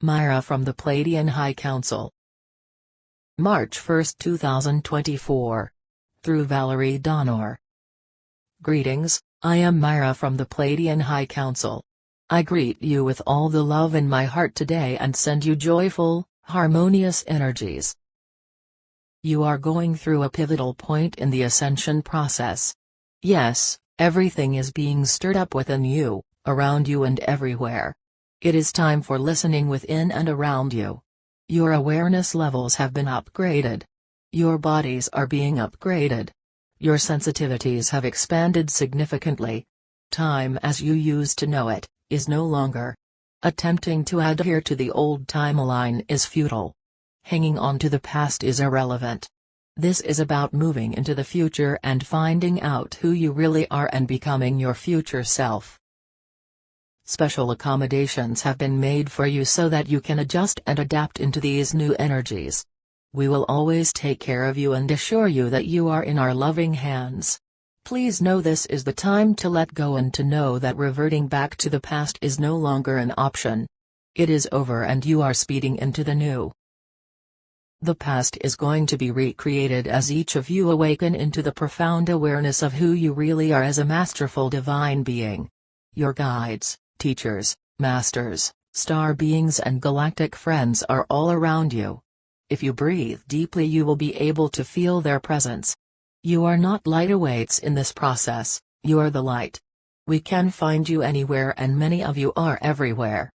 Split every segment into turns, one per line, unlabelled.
Mira from the Pleiadian High Council. March 1, 2024. Through Valerie Donor. Greetings, I am Mira from the Pleiadian High Council. I greet you with all the love in my heart today and send you joyful, harmonious energies. You are going through a pivotal point in the ascension process. Yes, everything is being stirred up within you, around you and everywhere. It is time for listening within and around you. Your awareness levels have been upgraded. Your bodies are being upgraded. Your sensitivities have expanded significantly. Time as you used to know it is no longer. Attempting to adhere to the old timeline is futile. Hanging on to the past is irrelevant. This is about moving into the future and finding out who you really are and becoming your future self. Special accommodations have been made for you so that you can adjust and adapt into these new energies. We will always take care of you and assure you that you are in our loving hands. Please know this is the time to let go and to know that reverting back to the past is no longer an option. It is over and you are speeding into the new. The past is going to be recreated as each of you awaken into the profound awareness of who you really are as a masterful divine being. Your guides, teachers, masters, star beings and galactic friends are all around you. If you breathe deeply you will be able to feel their presence. You are not lightweights in this process, you are the light. We can find you anywhere and many of you are everywhere.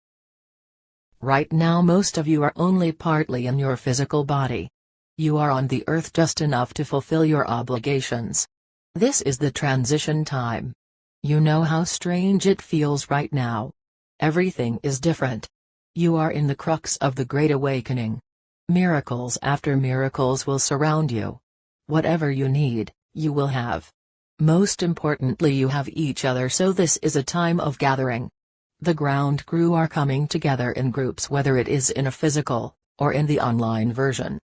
Right now most of you are only partly in your physical body. You are on the earth just enough to fulfill your obligations. This is the transition time. You know how strange it feels right now. Everything is different. You are in the crux of the Great Awakening. Miracles after miracles will surround you. Whatever you need, you will have. Most importantly you have each other, so this is a time of gathering. The ground crew are coming together in groups, whether it is in a physical, or in the online version.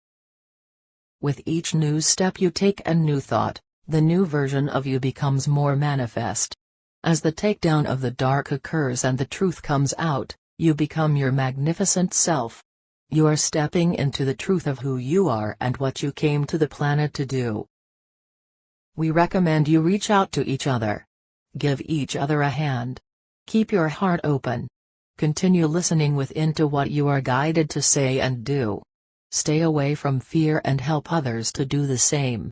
With each new step you take and new thought, the new version of you becomes more manifest. As the takedown of the dark occurs and the truth comes out, you become your magnificent self. You are stepping into the truth of who you are and what you came to the planet to do. We recommend you reach out to each other. Give each other a hand. Keep your heart open. Continue listening within to what you are guided to say and do. Stay away from fear and help others to do the same.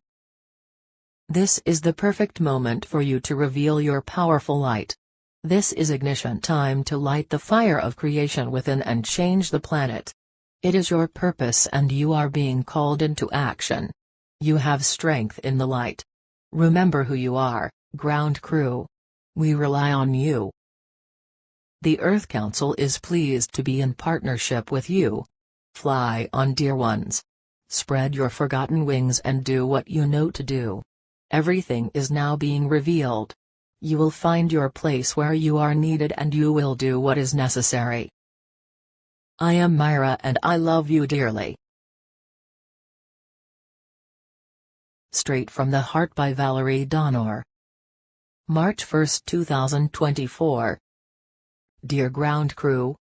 This is the perfect moment for you to reveal your powerful light. This is ignition time to light the fire of creation within and change the planet. It is your purpose and you are being called into action. You have strength in the light. Remember who you are, ground crew. We rely on you. The Earth Council is pleased to be in partnership with you. Fly on, dear ones. Spread your forgotten wings and do what you know to do. Everything is now being revealed. You will find your place where you are needed and you will do what is necessary. I am Mira and I love you dearly. Straight from the Heart by Valerie Donor. March 1, 2024. Dear ground crew.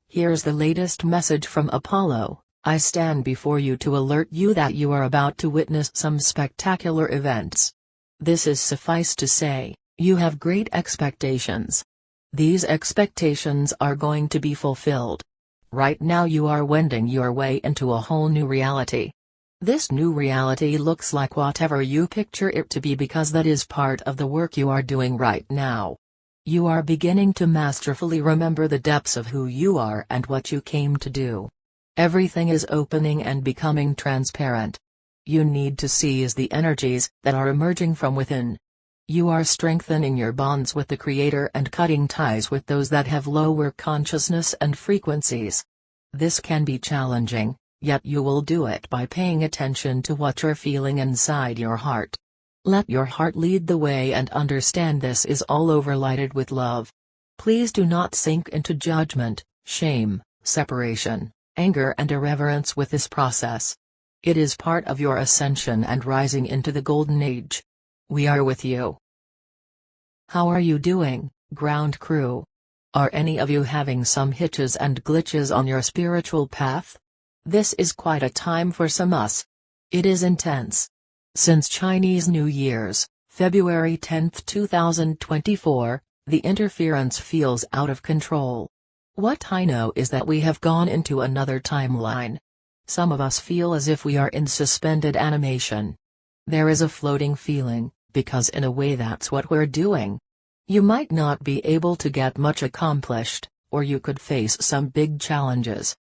Here's the latest message from Apollo. I stand before you to alert you that you are about to witness some spectacular events. This is suffice to say, you have great expectations. These expectations are going to be fulfilled. Right now you are wending your way into a whole new reality. This new reality looks like whatever you picture it to be because that is part of the work you are doing right now. You are beginning to masterfully remember the depths of who you are and what you came to do. Everything is opening and becoming transparent. You need to seize the energies that are emerging from within. You are strengthening your bonds with the Creator and cutting ties with those that have lower consciousness and frequencies. This can be challenging, yet you will do it by paying attention to what you're feeling inside your heart. Let your heart lead the way and understand this is all overlighted with love. Please do not sink into judgment, shame, separation, anger and irreverence with this process. It is part of your ascension and rising into the golden age. We are with you. How are you doing, ground crew? Are any of you having some hitches and glitches on your spiritual path? This is quite a time for some us. It is intense. Since Chinese New Year's, February 10, 2024, the interference feels out of control. What I know is that we have gone into another timeline. Some of us feel as if we are in suspended animation. There is a floating feeling, because in a way that's what we're doing. You might not be able to get much accomplished, or you could face some big challenges.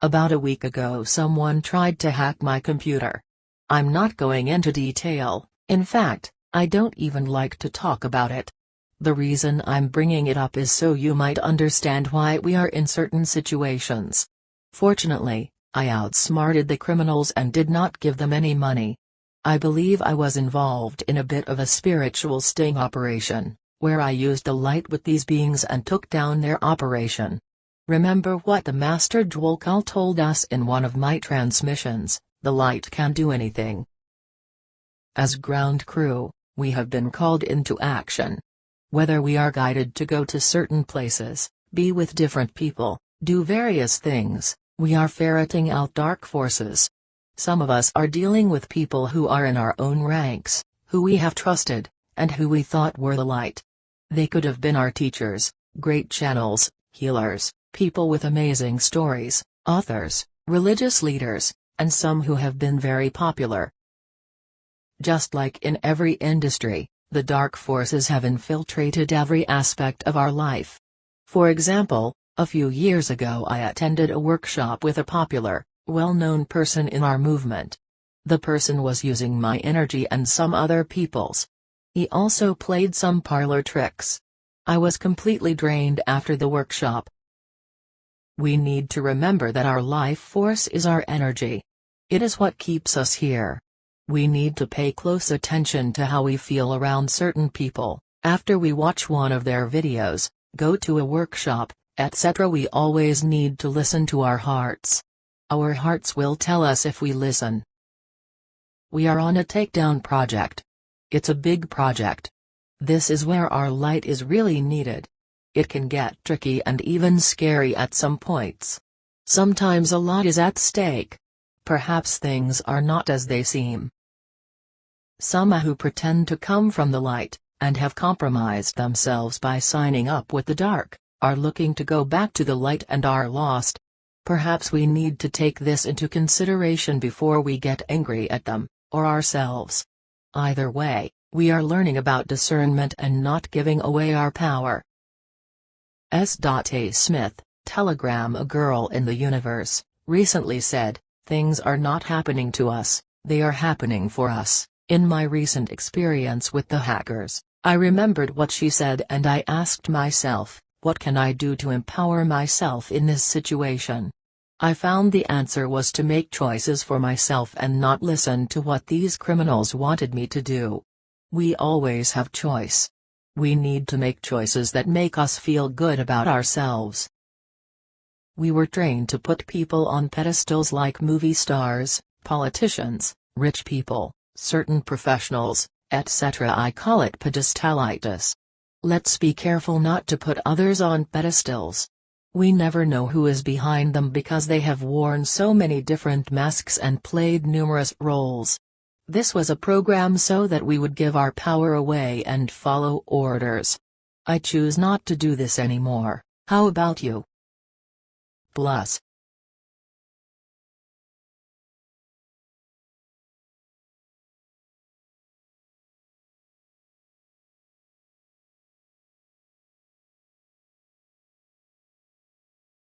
About a week ago someone tried to hack my computer. I'm not going into detail, in fact, I don't even like to talk about it. The reason I'm bringing it up is so you might understand why we are in certain situations. Fortunately, I outsmarted the criminals and did not give them any money. I believe I was involved in a bit of a spiritual sting operation, where I used the light with these beings and took down their operation. Remember what the Master Dwalkal told us in one of my transmissions, the light can do anything. As ground crew, we have been called into action. Whether we are guided to go to certain places, be with different people, do various things, we are ferreting out dark forces. Some of us are dealing with people who are in our own ranks, who we have trusted, and who we thought were the light. They could have been our teachers, great channels, healers, people with amazing stories, authors, religious leaders, and some who have been very popular. Just like in every industry, the dark forces have infiltrated every aspect of our life. For example, a few years ago I attended a workshop with a popular, well-known person in our movement. The person was using my energy and some other people's. He also played some parlor tricks. I was completely drained after the workshop. We need to remember that our life force is our energy. It is what keeps us here. We need to pay close attention to how we feel around certain people. After we watch one of their videos, go to a workshop, etc. We always need to listen to our hearts. Our hearts will tell us if we listen. We are on a takedown project. It's a big project. This is where our light is really needed. It can get tricky and even scary at some points. Sometimes a lot is at stake. Perhaps things are not as they seem. Some who pretend to come from the light, and have compromised themselves by signing up with the dark, are looking to go back to the light and are lost. Perhaps we need to take this into consideration before we get angry at them, or ourselves. Either way, we are learning about discernment and not giving away our power. S.A. Smith, Telegram. A girl in the universe, recently said, "Things are not happening to us, they are happening for us." In my recent experience with the hackers, I remembered what she said and I asked myself, what can I do to empower myself in this situation? I found the answer was to make choices for myself and not listen to what these criminals wanted me to do. We always have choice. We need to make choices that make us feel good about ourselves. We were trained to put people on pedestals like movie stars, politicians, rich people, certain professionals, etc. I call it pedestalitis. Let's be careful not to put others on pedestals. We never know who is behind them because they have worn so many different masks and played numerous roles. This was a program so that we would give our power away and follow orders. I choose not to do this anymore. How about you? Plus,